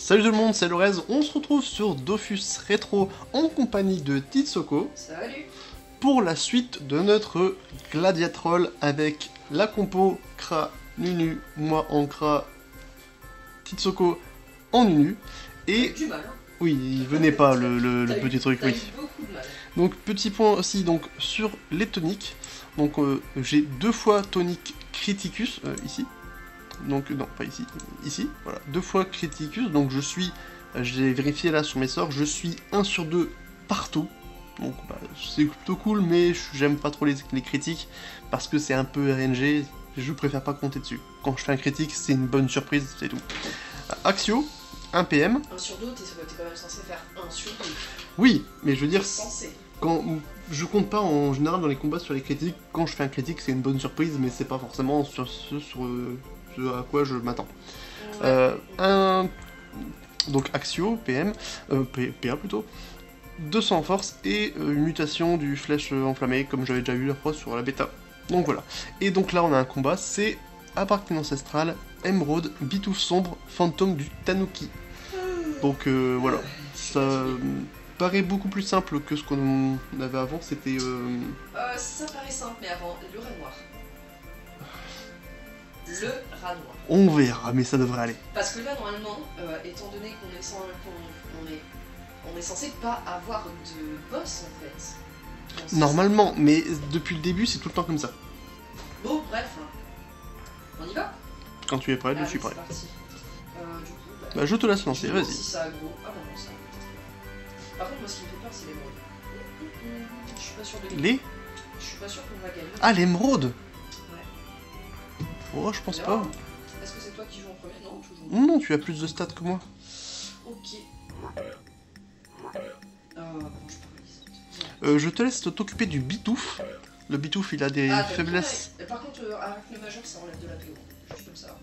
Salut tout le monde, c'est Lorez, on se retrouve sur Dofus Retro en compagnie de Titsoko. Salut. Pour la suite de notre Gladiatroll avec la compo Kra, Nunu, moi en Kra, Titsoko en Nunu. Et du mal, hein. Oui, il venait pas le petit truc, oui. Beaucoup de mal. Donc petit point aussi donc sur les toniques. Donc j'ai 2 fois tonique Criticus ici. Donc non, pas ici, ici, voilà, 2 fois Criticus, donc j'ai vérifié là sur mes sorts, je suis 1 sur 2 partout, donc bah, c'est plutôt cool, mais j'aime pas trop les critiques, parce que c'est un peu RNG, je préfère pas compter dessus. Quand je fais un critique, c'est une bonne surprise, c'est tout. Axio, 1 PM. 1 sur 2, t'es quand même censé faire 1 sur 2. Oui, mais je veux dire, Censé. quand je compte pas en général dans les combats sur les critiques, quand je fais un critique, c'est une bonne surprise, mais c'est pas forcément sur ce à quoi je m'attends. Ouais. Donc Axio, PM, PA plutôt, 200 en force et une mutation du flèche enflammé, comme j'avais déjà vu la fois sur la bêta. Donc voilà. Et donc là on a un combat, c'est Abraxine ancestrale, Émeraude, Bitouf sombre, fantôme du Tanuki. Donc voilà, ça paraît beaucoup plus simple que ce qu'on avait avant, c'était... Ça paraît simple, mais avant, le rat noir. Le rat noir. On verra, mais ça devrait aller. Parce que là, normalement, étant donné qu'on est censé pas avoir de boss, en fait. Normalement, mais depuis le début, c'est tout le temps comme ça. Bon, bref. On y va? Quand tu es prêt, je suis prêt. C'est parti. Du coup, Bah, je te laisse lancer, vas-y. Si ça aggro. Ah bah non, ça. Par contre, moi, ce qui me fait peur, c'est l'émeraude. Je suis pas sûr de gagner. Je suis pas sûr qu'on va gagner. Ah, l'émeraude. Ouais. Oh, je pense Alors, pas. Est-ce que c'est toi qui joues en premier? Non, toujours. Non, tu as plus de stats que moi. Ok. Bon, je peux Je te laisse t'occuper du bitouf. Le bitouf, il a des faiblesses. Bien. Par contre, avec le majeur, ça enlève de la PO. Juste comme ça.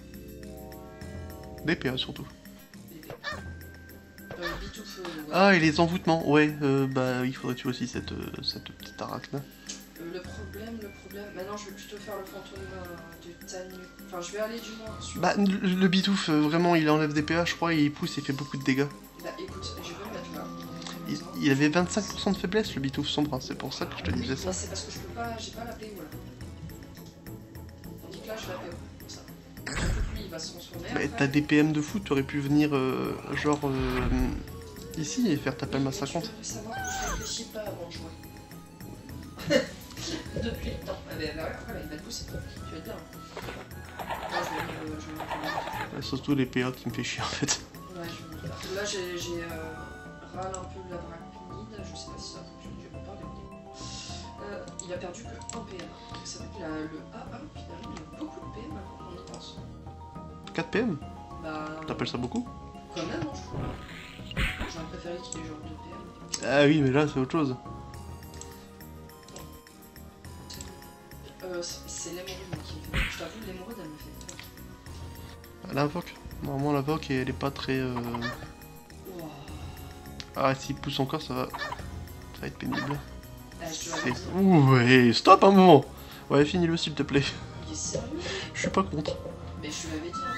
Des PA surtout. Bitouf, ouais. Ah, et les envoûtements, ouais, bah il faudrait tuer aussi cette petite arachne. Le problème, maintenant je vais plutôt faire le fantôme du Tanu. Enfin, je vais aller du moins sur... Bah, le bitouf, vraiment, il enlève des PA, je crois, et il pousse, il fait beaucoup de dégâts. Bah écoute, je vais le mettre là. Il avait 25% de faiblesse, le bitouf sombre, hein, c'est pour ça que je te disais ça. Mais c'est parce que je peux pas, j'ai pas la PO là. Tandis que là, j'ai la PO, comme ça. Donc lui, il va se transformer. Mais après. t'as des PM de fou, tu aurais pu venir, genre, ici et faire ta PM à 50. Tu devrais savoir que je réfléchis pas avant de jouer. Depuis le temps. Ah, mais après, là, il va te pousser, toi. Tu vas être bien. Là, je vais Ouais, surtout les PA qui me fait chier en fait. Ouais, je vais le faire. Là, j'ai râle un peu de la brachnide. Je sais pas si ça fonctionne, je vais pas regarder. Il a perdu que 1 PM. C'est vrai que le A1, finalement, il a beaucoup de PM quand on y pense. 4 PM? Bah. T'appelles ça beaucoup? Quand même, hein, je trouve. J'aurais préféré qu'il ait genre 2 PM. Ah oui, mais là c'est autre chose. C'est l'hémorroïde qui me fait peur. Je t'avoue, l'hémorroïde elle me fait peur. L'invoque. Normalement l'invoque elle est pas très... Wow. Ah s'il pousse encore ça va être pénible. C'est... Ouais, stop un moment. Ouais, finis-le s'il te plaît. Il est sérieux? Je suis pas contre. Mais je te l'avais dit. Hein.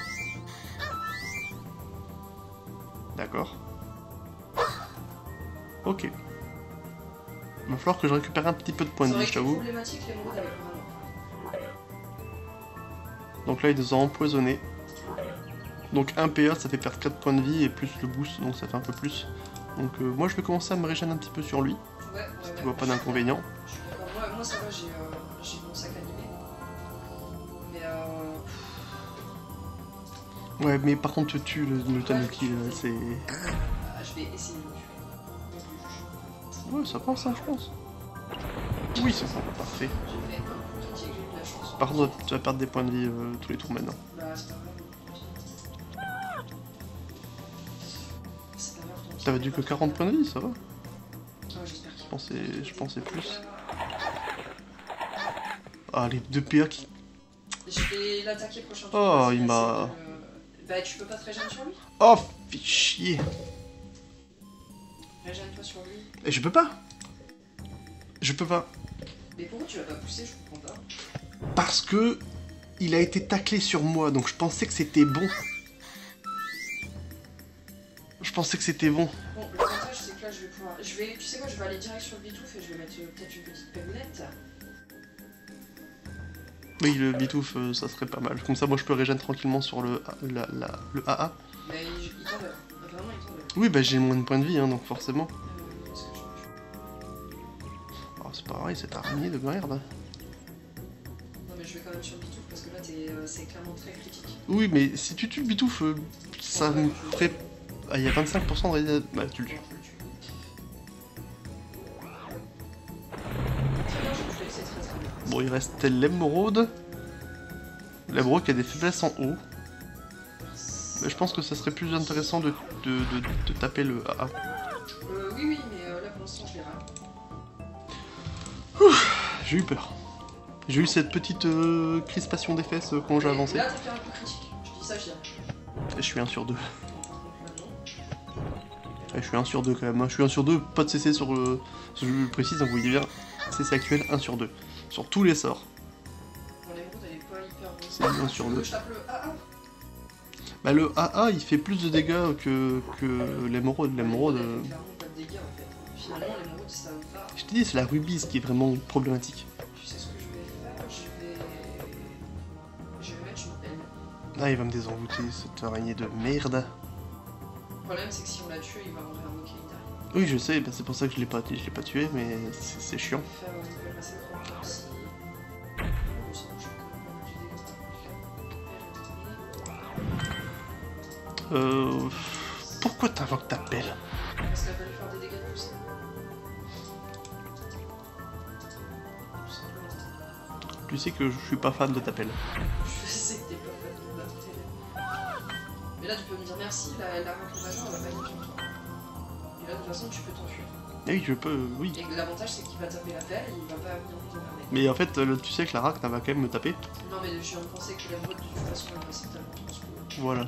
D'accord. Ok. Il va falloir que je récupère un petit peu de points de vie, je t'avoue. C'est problématique l'hémorroïde avec le rat. Donc là, il nous a empoisonné. Donc 1 PA, ça fait perdre 4 points de vie et plus le boost, donc ça fait un peu plus. Donc moi, je vais commencer à me régénérer un petit peu sur lui. Ouais. Tu vois pas d'inconvénient. Je suis d'accord. Moi, ça va, j'ai mon sac animé. Mais Ouais, mais par contre, tu tues le Tanuki, c'est... je vais essayer de le tuer. Ouais, ça passe, hein, je pense. Oui, c'est ça, parfait. J'ai fait un coup de critique, j'ai eu de la chance. Par contre, tu vas perdre des points de vie tous les tours maintenant. Bah, c'est pas grave. C'est pas grave. T'avais dû que 40 points de vie, ça va. Ouais, j'espère qu'il Je pensais plus. Ah, les 2 PA qui... Je vais l'attaquer prochain tour. Oh, il m'a... Bah, tu peux pas te régénérer sur lui? Oh, fais chier. Régène-toi sur lui. Et je peux pas. Je peux pas. Mais pourquoi tu l'as pas poussé? Je comprends pas. Parce que... il a été taclé sur moi, donc je pensais que c'était bon. pensais que c'était bon. Bon, l'avantage c'est que là je vais pouvoir... Tu sais quoi, je vais aller direct sur le bitouf et je vais mettre peut-être une petite pellette. Oui, le bitouf, ça serait pas mal. Comme ça, moi, je peux régénérer tranquillement sur le AA. Mais il t'en donne. Vraiment, il t'en donne. Oui, bah j'ai moins de points de vie, hein, donc forcément. Qu'est-ce que je Oh, c'est pas vrai, cette araignée de merde. Non, mais je vais quand même sur le bitouf parce que là, c'est clairement très critique. Oui, mais si tu tues le bitouf, ça me ferait... Ah, il y a 25% de résistance. Bah, tu le tues. Bon, il reste l'émeraude. L'émeraude qui a des faiblesses en haut. Mais je pense que ça serait plus intéressant de taper le AA. Oui, mais là pour l'instant je les rate. J'ai eu peur. J'ai eu cette petite crispation des fesses quand j'ai avancé. Là t'as fait un coup critique. Je dis ça, je dis. Et je suis 1 sur 2. Et je suis 1 sur 2 quand même. Hein. Je suis 1 sur 2, pas de CC sur le... Je le précise, donc vous voyez bien. CC actuel 1 sur 2. Sur tous les sorts. Bon, l'émeraude elle est pas hyper bonne. C'est 1 sur 2. Je tape le AA. Bah le AA il fait plus de dégâts que l'émeraude. L'émeraude... Clairement pas de dégâts en fait. Finalement l'émeraude ça va. Je te dis, c'est la rubis qui est vraiment problématique. Tu sais ce que je vais faire? Je vais mettre une pelle. Ah, il va me désenvoûter, cette araignée de merde. Le problème c'est que si on la tue, il va en réinvoquer une derrière. Oui, je sais, bah, c'est pour ça que je l'ai pas tué, mais c'est chiant. Je vais faire une nouvelle massacre aussi. Bon, ça bouge quand même pas mal du dégât. Pourquoi t'invoques ta pelle? Parce qu'elle va lui faire des dégâts de pouce. Tout simplement. Tu sais que je suis pas fan de ta pelle. Je sais que t'es pas fan de ma télé. Mais là, tu peux me dire merci, la racle major, elle va pas venir sur toi. Et là, de toute façon, tu peux t'enfuir. Ah oui, je peux, oui. Et l'avantage, c'est qu'il va taper la pelle et il va pas venir vous emmerder. Mais en fait, tu sais que la rack, elle va quand même me taper. Non, mais je viens de penser que l'émeraude, de toute façon, elle va certainement transformer. Voilà.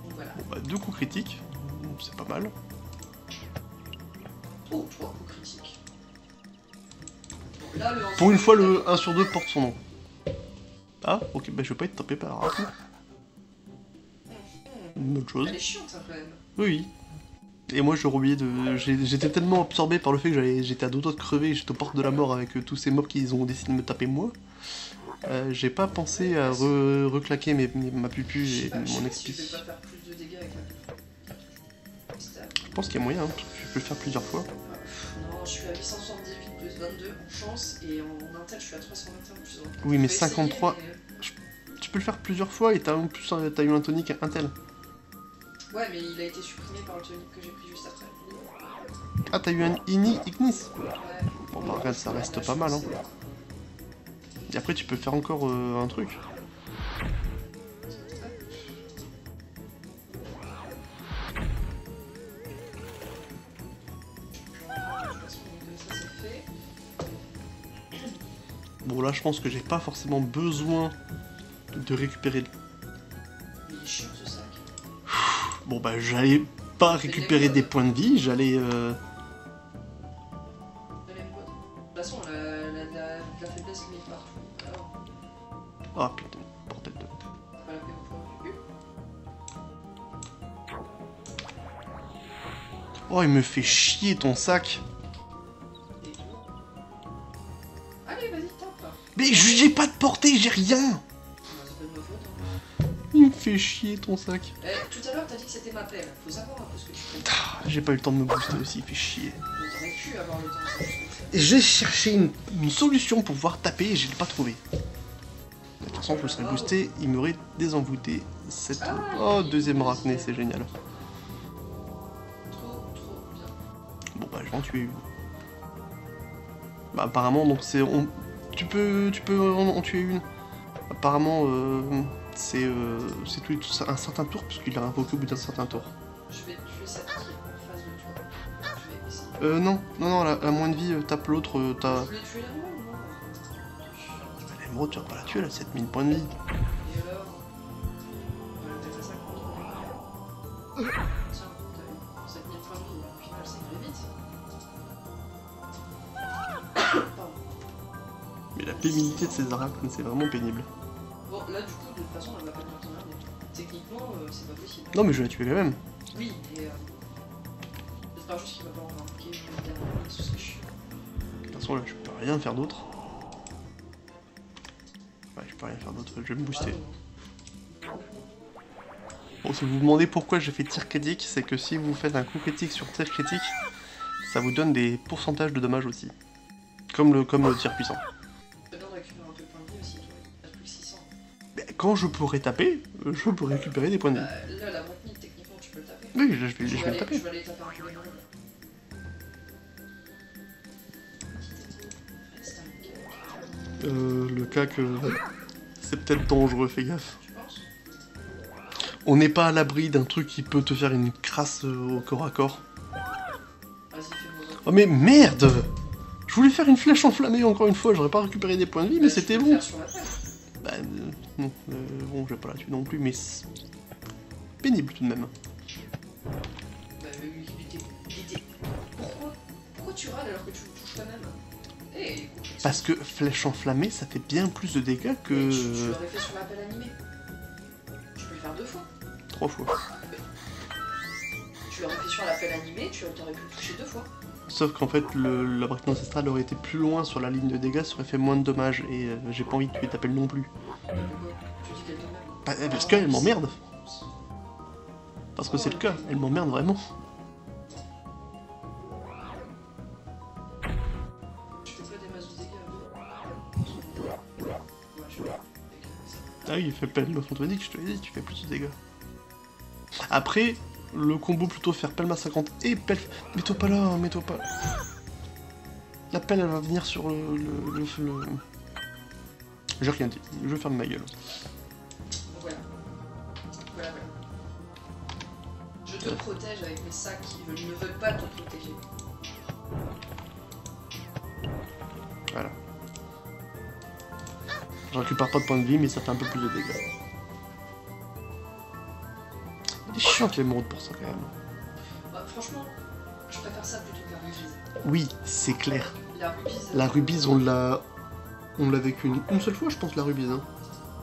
Donc voilà. Bon, bah, 2 coups critiques, c'est pas mal. Oh, 3 coups critiques. Donc là, le Pour une fois, le 1 sur 2 porte son nom. Ah, ok, bah je vais pas être tapé par la rack. Une autre chose. Elle est chiante, hein, quand même. Oui, oui. Et moi, je oublié de... J'étais tellement absorbé par le fait que j'étais à 2 doigts de crever, j'étais aux portes de la mort avec tous ces mobs qui ont décidé de me taper moi. J'ai pas pensé à reclaquer ma pupu et mon XP. Je vais pas faire plus de dégâts avec la Je pense qu'il y a moyen, hein, parce que je peux le faire plusieurs fois. Non, je suis à 878 plus 22 en chance et en intel je suis à 321 plus 20. Oui, mais Je vais essayer, 53... mais- Tu peux le faire plusieurs fois et t'as en plus t'as eu un tonic Intel. Ouais, mais il a été supprimé par le tonic que j'ai pris juste après. Ah, t'as eu un Ignis. Ouais. Bon, bah regarde, ça reste pas mal, hein. Et après, tu peux faire encore un truc. Bon, là, je pense que j'ai pas forcément besoin de récupérer... Il est chiant ce sac. Bon, bah, j'allais pas récupérer des points de vie, j'allais... De l'émeraude. De toute façon, la faiblesse met partout. Alors, Ah, putain, bordel de... pas la peine pour Oh, il me fait chier, ton sac. et tout. Allez, vas-y, tape. Mais j'ai pas de portée, j'ai rien. Bah, c'est pas de ma faute. Hein. Il me fait chier, ton sac. Eh, tout à l'heure, t'as dit que c'était ma pelle. Faut savoir un peu ce que tu fais. Ah, j'ai pas eu le temps de me booster aussi, il fait chier. Mais t'aurais pu avoir le temps de faire ce que tu fais. J'ai cherché une solution pour pouvoir taper et je l'ai pas trouvé. De toute façon, je me serais boosté, il m'aurait désenvoûté. Cette... Oh, deuxième arachné, c'est génial. Trop bien. Bon bah, je vais en tuer une. Bah, apparemment, donc c'est... Tu peux en tuer une. Apparemment, c'est tout un certain tour, parce qu'il a invoqué au bout d'un certain tour. Je vais tuer celle qui est en face de toi. Je vais essayer. Non, la moins de vie, tape l'autre, t'as... Je voulais tuer l'émeraude, non? L'émeraude, tu vas pas la tuer, elle a 7000 points de vie. Et alors? On va peut-être à 50. Tiens, t'as vu? 7000 points de vie, au final ça irait vite. Pardon. Mais la pénibilité de ces arachnes, c'est vraiment pénible. Bon, là du coup, de toute façon, elle va pas venir t'emmerder. Techniquement, techniquement, c'est pas possible. Non, mais je vais la tuer quand même. Oui, mais j'espère juste qu'il va pas en invoquer évidemment, ce serait chiant. De toute façon, là, je peux rien faire d'autre. Ouais, je peux rien faire d'autre, je vais me booster. Bon, si vous vous demandez pourquoi j'ai fait tir critique, c'est que si vous faites un coup critique sur tir critique, ça vous donne des pourcentages de dommages aussi. Comme le tir puissant. C'est bien de récupérer un peu de points de vie aussi, toi. T'as plus que 600. Mais quand je pourrai taper, je peux récupérer des points de vie. Là, la montée, techniquement, tu peux le taper. Oui, je vais le taper. Je vais aller taper un peu les meubles. Le cas que... C'est peut-être dangereux, fais gaffe. Tu penses? On n'est pas à l'abri d'un truc qui peut te faire une crasse au corps à corps. Vas-y, fais-moi. Oh mais merde! Je voulais faire une flèche enflammée encore une fois, j'aurais pas récupéré des points de vie, mais c'était bon. Bah non, bon, je vais pas la tuer non plus, mais c'est pénible tout de même. Bah il était... Pourquoi tu râles alors que tu le touches toi-même? Hey, Parce que flèche enflammée, ça fait bien plus de dégâts que... Tu l'aurais fait sur l'appel animé. Tu peux le faire 2 fois. 3 fois. Tu l'aurais fait sur l'appel animé, tu aurais pu le toucher 2 fois. Sauf qu'en fait, la braquette ancestrale aurait été plus loin sur la ligne de dégâts, ça aurait fait moins de dommages, et j'ai pas envie de tuer ta pelle non plus. Tu dis qu'elle te merde. Bah, parce qu'elle m'emmerde. Parce que c'est le cas, elle m'emmerde vraiment. Tu fais pas des masses de dégâts. Ouais, je fais. Ah oui, il fait pelle l'orthopédique, je te l'ai dit, tu fais plus de dégâts. Après, le combo plutôt faire Pelma 50 et pelle... Mets-toi pas là, mets-toi pas... La pelle, elle va venir sur le... J'ai rien dit, je vais fermer ma gueule. Voilà. Voilà. Je te protège avec mes sacs qui ne veulent pas te protéger. Voilà. Je récupère pas de points de vie, mais ça fait un peu plus de dégâts. Il est chiant l'émeraude pour ça quand même. Bah, franchement, je préfère ça plutôt que la rubise. Oui, c'est clair. La rubise, on l'a vécu une seule fois, je pense, la rubise. Hein.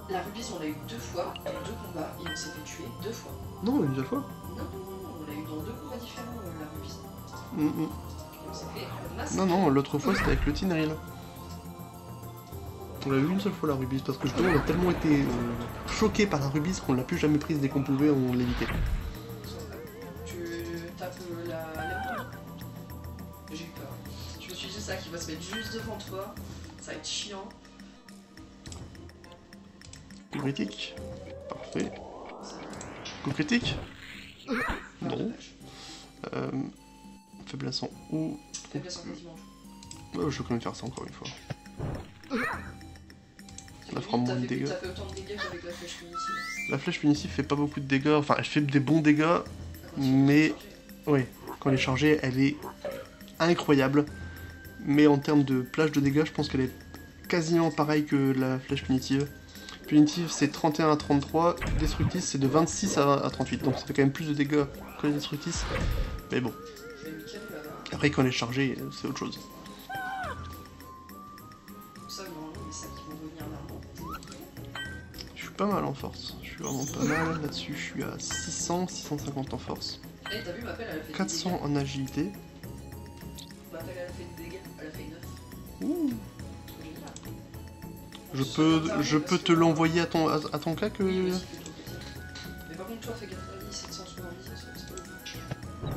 La rubise, on l'a eu 2 fois, dans 2 combats, et on s'est fait tuer 2 fois. Non, une seule fois. Non, on l'a eu dans 2 combats différents, la rubise. On s'est fait massacrer. Non, l'autre fois c'était avec le Tinril. On l'a eu une seule fois la rubise, parce que justement on a tellement été choqués par la rubise qu'on l'a plus jamais prise dès qu'on pouvait, on l'évitait. Tu tapes l'émeraude. J'ai eu peur. Je me suis dit ça qui va se mettre juste devant toi, ça va être chiant. Coup critique. Parfait. Coup critique. Non. Faiblesse en haut. Faiblesse en quasiment. Je vais quand même faire ça encore une fois. Ça fera moins de dégâts. Ça fait autant de dégâts qu'avec la flèche punitive. La flèche punitive fait pas beaucoup de dégâts, enfin elle fait des bons dégâts, mais... Oui, quand elle est chargée, elle est incroyable. Mais en termes de plage de dégâts, je pense qu'elle est quasiment pareille que la flèche punitive. Punitive c'est 31 à 33, Destructis c'est de 26 à 38, donc ça fait quand même plus de dégâts que les Destructis. Mais bon. Après quand elle est chargée, c'est autre chose. Je suis pas mal en force, je suis vraiment pas mal là-dessus, je suis à 600, 650 en force. Et t'as vu, ma pelle, elle a fait 400 en agilité. Ma pelle, elle a fait des dégâts, elle a fait 9. Ouh. Je peux te l'envoyer à ton cas que... Oui, mais par contre, toi, fais gaffe à la 770, c'est pas ouf.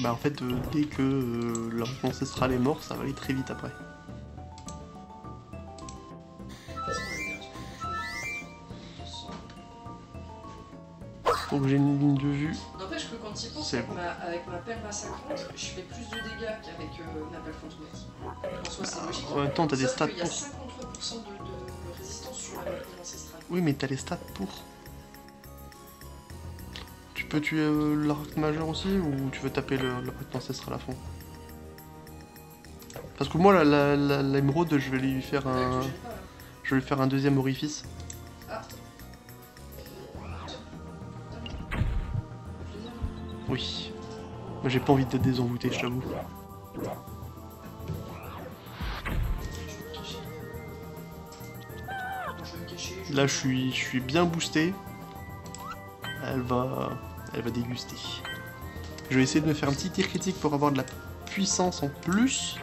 Bah en fait, dès que leur ancestral est mort, ça va aller très vite après. Donc j'ai une ligne de vue. N'empêche que quand tu y penses, avec ma pelle massacrante, je fais plus de dégâts qu'avec ma pelle fantomatique. En soi, c'est logique. En même temps, t'as des stats pour. Il y a pour. 53% de résistance sur la pelle ancestrale. Oui, mais t'as les stats pour. Tu peux tuer l'arc majeur aussi, ou tu veux taper l'arc ancestral à fond? Parce que moi, l'émeraude, je vais lui faire un... Je vais lui faire un deuxième orifice. Ah. Oui. Moi, j'ai pas envie d'être désenvoûté, je t'avoue. Là, je suis bien boosté. elle va déguster. Je vais essayer de me faire un petit tir critique pour avoir de la puissance en plus.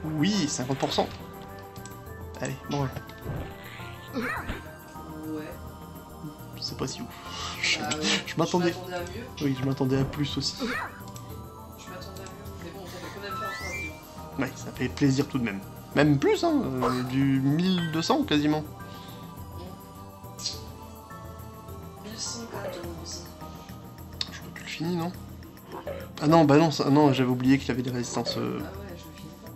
Oui, 50%. Allez, mange. Ouais. C'est pas si ouf. Bah, Je m'attendais. à mieux. Oui, je m'attendais à plus aussi. Je m'attendais à mieux. Mais bon, ça fait quand même faire un fois vivre. Ouais, ça fait plaisir tout de même. Même plus, hein, du 1200 quasiment. 1114. Je crois que tu le finis, non? Ah non, bah non, non, j'avais oublié qu'il avait des résistances. Ah ouais, je le finis pas.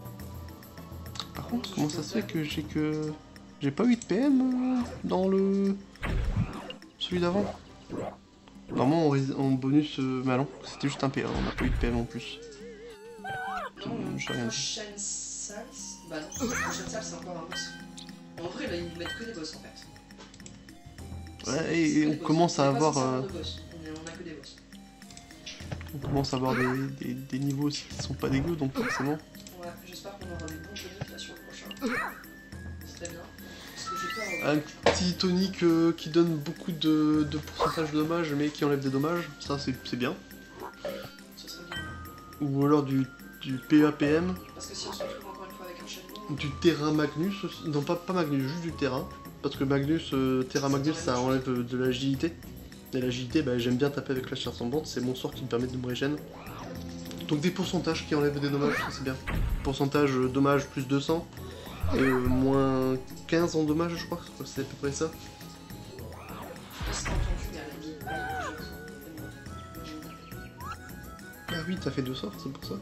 Par contre, comment ça se fait que j'ai que... J'ai pas eu de PM dans le... Celui d'avant? Normalement, en bonus... Bah non, c'était juste un PA, on n'a pas eu de PM en plus. Non, j'ai rien dit. prochaine salle... Bah non, la prochaine salle, c'est encore un boss. En vrai, là, ils nous mettent que des boss, en fait. Ouais, et on commence à avoir... On a que des boss. On commence à avoir des niveaux aussi qui sont pas dégueux, donc forcément... Ouais, j'espère qu'on aura des bons toniques là sur le prochain. C'est très bien. Parce que j'ai peur... Un petit tonique qui donne beaucoup de pourcentage de dommages, mais qui enlève des dommages, ça c'est bien. Ce serait bien. Ou alors du PAPM, Parce que si on se retrouve encore une fois avec un château... du Terra Magnus aussi. Non, pas Magnus, juste du Terra. Parce que Magnus, Terra Magnus, ça enlève de l'agilité. Et l'agilité, bah, j'aime bien taper avec la chair ascendante, c'est mon sort qui me permet de me régénérer. Donc des pourcentages qui enlèvent des dommages, ça c'est bien. Pourcentage dommages plus 200, et moins 15 en dommages, je crois, c'est à peu près ça. Parce que quand on tue, il y a la vie. Ah oui, t'as fait 2 sorts, c'est pour ça.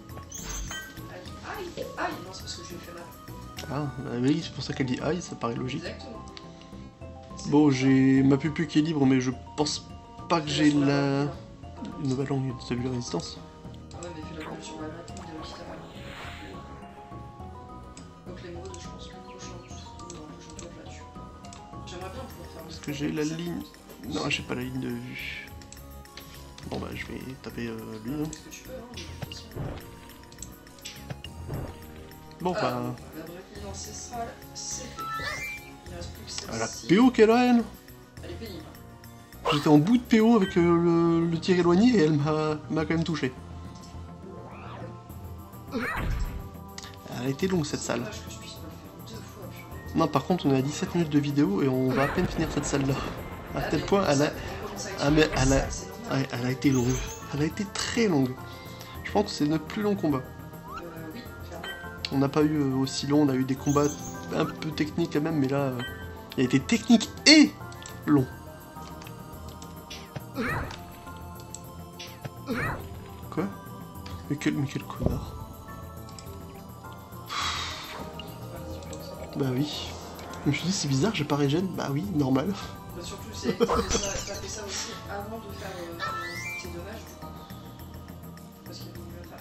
Aïe, aïe, non, c'est parce que je lui ai fait mal. Ah, bah oui, c'est pour ça qu'elle dit aïe, ça paraît logique. Exactement. Bon, j'ai ma pupille qui est libre, mais je pense pas que j'ai la... Une nouvelle langue, t'as vu la résistance? Ah ouais, mais fais la même sur la map de Kitara. Donc les modes, je pense que le prochain top là-dessus. J'aimerais bien pouvoir faire... Est-ce que j'ai la ligne? Non, j'ai pas la ligne de vue. Bon bah, je vais taper lui. Hein. Est-ce que tu peux, hein? Bon bah... La brève ancestrale, c'est fait. Il reste plus que celle-ci. Ah, la PO qu'elle a, elle? Elle est pénible. J'étais en bout de PO avec le tir éloigné et elle m'a quand même touché. Elle a été longue cette salle. Dommage que je puisse pas le faire 2 fois, purée. Non, par contre, on est à 17 minutes de vidéo et on va à peine finir cette salle-là. À tel point, elle a... Ah mais elle a été longue. Elle a été très longue. Je pense que c'est notre plus long combat. Oui, clairement. On n'a pas eu aussi long, on a eu des combats un peu techniques quand même, mais là, il a été technique et long. Quoi? Mais quel connard. Bah oui. Je me suis dit, c'est bizarre, j'ai pas régène. Bah oui, normal. Bah surtout, t'as fait ça aussi avant de faire tes dommages, du coup. Parce qu'il vaut mieux le faire.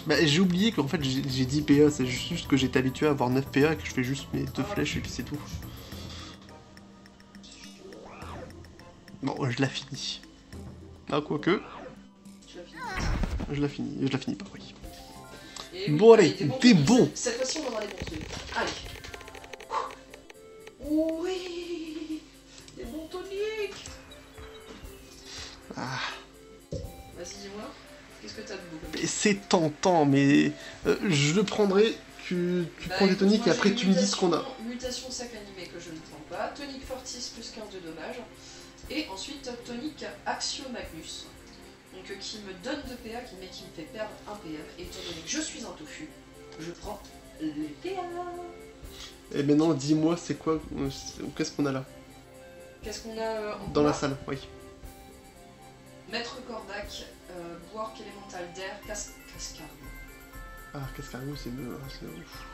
Bah j'ai oublié qu'en fait j'ai 10 PA, c'est juste que j'étais habitué à avoir 9 PA et que je fais juste mes 2 flèches et puis c'est tout. Bon, je la finis. Ah, quoique. Je la finis pas, oui. Et bon, allez, t'es bon. bon. Cette fois-ci, on va avoir des bons trucs. Allez. Oui, des bons toniques. Ah. Vas-y, dis-moi. Qu'est-ce que t'as de beau? Et c'est tentant, mais je le prendrai. Tu prends des toniques et après tu me dis ce qu'on a. Mutation sac animé que je ne prends pas. Tonique Fortis plus 15 de dommages. Et ensuite tonique Axio Magnus. Donc qui me donne 2 PA mais qui me fait perdre 1 PM. Et étant donné que je suis un tofu, je prends les PA. Et maintenant dis-moi c'est quoi, qu'est-ce qu'on a là? Qu'est-ce qu'on a en dans la salle, oui. Maître Cordac, Boark élémental d'air, Cascargo. Ah, Cascargo c'est mieux, c'est ouf.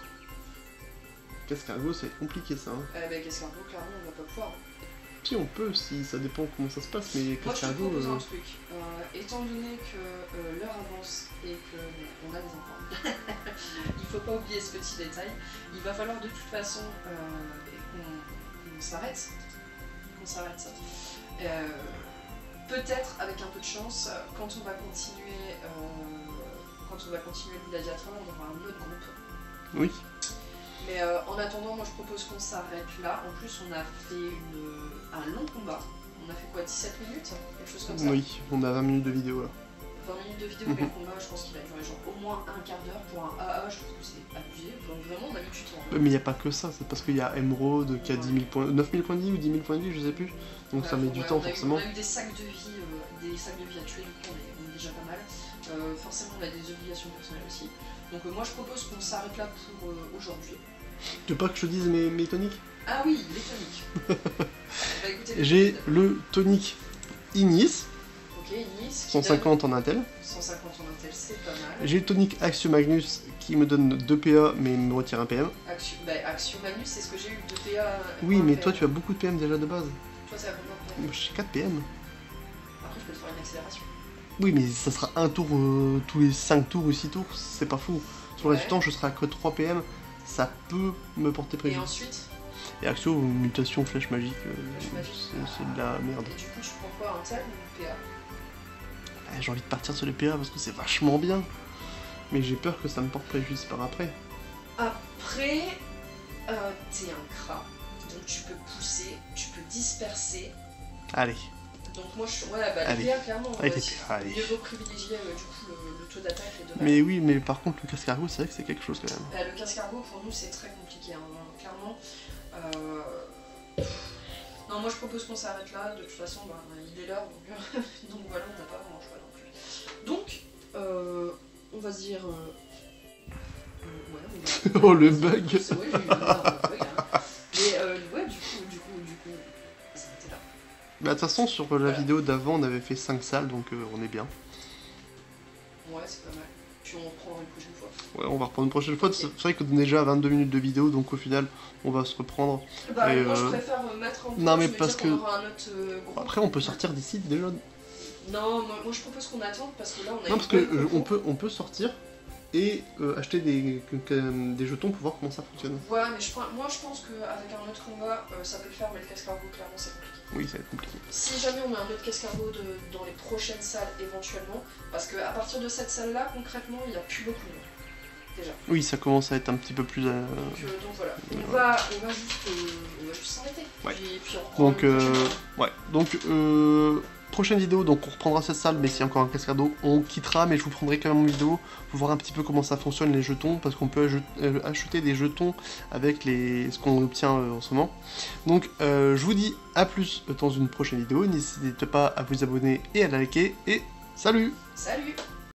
Cascargo c'est compliqué ça. Hein. Bah Cascargo clairement on va pas pouvoir. Si on peut, si ça dépend comment ça se passe, mais Cascargo... Moi je te propose un truc, étant donné que l'heure avance et qu'on a des enfants, il faut pas oublier ce petit détail, il va falloir de toute façon qu'on s'arrête. Peut-être avec un peu de chance, quand on va continuer le Gladiator, on aura un autre groupe. Oui. Mais en attendant, moi je propose qu'on s'arrête là. En plus, on a fait un long combat. On a fait quoi, 17 minutes? Quelque chose comme ça? Oui, on a 20 minutes de vidéo là. 20 minutes de vidéo, mais le combat, je pense qu'il va durer genre au moins un quart d'heure pour un AA, je trouve que c'est abusé. Donc vraiment, on a mis du temps. Mais il n'y a pas que ça, c'est parce qu'il y a Emerald qui a 10 000 points, 9 000 points de vie ou 10 000 points de vie, je sais plus. Donc ça met du temps forcément. On a eu des sacs de vie à tuer, du coup on est déjà pas mal. Forcément, on a des obligations personnelles aussi. Donc moi, je propose qu'on s'arrête là pour aujourd'hui. Tu veux pas que je te dise mes toniques? Ah oui, les toniques. Bah, j'ai le tonique Ignis. Ok, Ignis. 150 en Intel. 150 en Intel, c'est pas mal. J'ai le tonique Axio Magnus qui me donne 2 PA mais me retire un PM. Axio Magnus, c'est ce que j'ai eu, 2 PA. Oui, mais toi tu as beaucoup de PM déjà de base. Toi, ça a combien de PM? J'ai 4 PM. Après, je peux te faire une accélération. Oui, mais ça sera un tour tous les 5 tours ou 6 tours, c'est pas fou. Sur le reste du temps, je serai à que 3 PM. Ça peut me porter préjudice. Et ensuite? Et Axio, mutation, flèche magique, c'est de la merde. Et du coup, tu prends quoi, Intel ou PA? J'ai envie de partir sur les PA parce que c'est vachement bien. Mais j'ai peur que ça me porte préjudice par après. Après, t'es un crat. Donc tu peux pousser, tu peux disperser. Allez. Donc moi je suis... Ouais, bah les PA, clairement, mieux vaut privilégier du coup le taux d'attaque et de base. Mais oui, mais par contre le casque-cargo, c'est vrai que c'est quelque chose quand même. Le casque-cargo, pour nous, c'est très compliqué, hein, clairement. Non, moi je propose qu'on s'arrête là. De toute façon, il est l'heure, donc voilà, on n'a pas vraiment le choix non plus. Donc, on va se dire... Ouais, oh le bug. Ouais, j'ai eu un bug, hein. Mais ouais, du coup, c'était là. Bah de toute façon, sur la vidéo d'avant, on avait fait 5 salles, donc on est bien. Ouais, c'est pas mal. Puis on reprendra une prochaine fois. Ouais, on va reprendre une prochaine fois. Okay. C'est vrai qu'on est déjà à 22 minutes de vidéo, donc au final, on va se reprendre. Bah, moi je préfère mettre en pause, non, mais parce que... aura un autre groupe. Après, on peut sortir d'ici déjà. Non, moi je propose qu'on attende parce que là on a... Non, parce que on peut sortir et acheter des jetons pour voir comment ça fonctionne. Ouais, mais moi je pense qu'avec un autre combat, ça peut le faire, mais le casque-cargo, clairement, c'est compliqué. Oui, ça va être compliqué. Si jamais on a un autre casque-cargo dans les prochaines salles, éventuellement, parce qu'à partir de cette salle-là, concrètement, il n'y a plus beaucoup de monde. Déjà. Oui, ça commence à être un petit peu plus... Donc voilà, on va juste s'arrêter. Ouais. Puis on reprend ouais, donc prochaine vidéo, donc on reprendra cette salle, mais s'il y a encore un cascado, on quittera, mais je vous prendrai quand même en vidéo pour voir un petit peu comment ça fonctionne les jetons, parce qu'on peut acheter des jetons avec ce qu'on obtient en ce moment. Donc je vous dis à plus dans une prochaine vidéo, n'hésitez pas à vous abonner et à liker, et salut! Salut!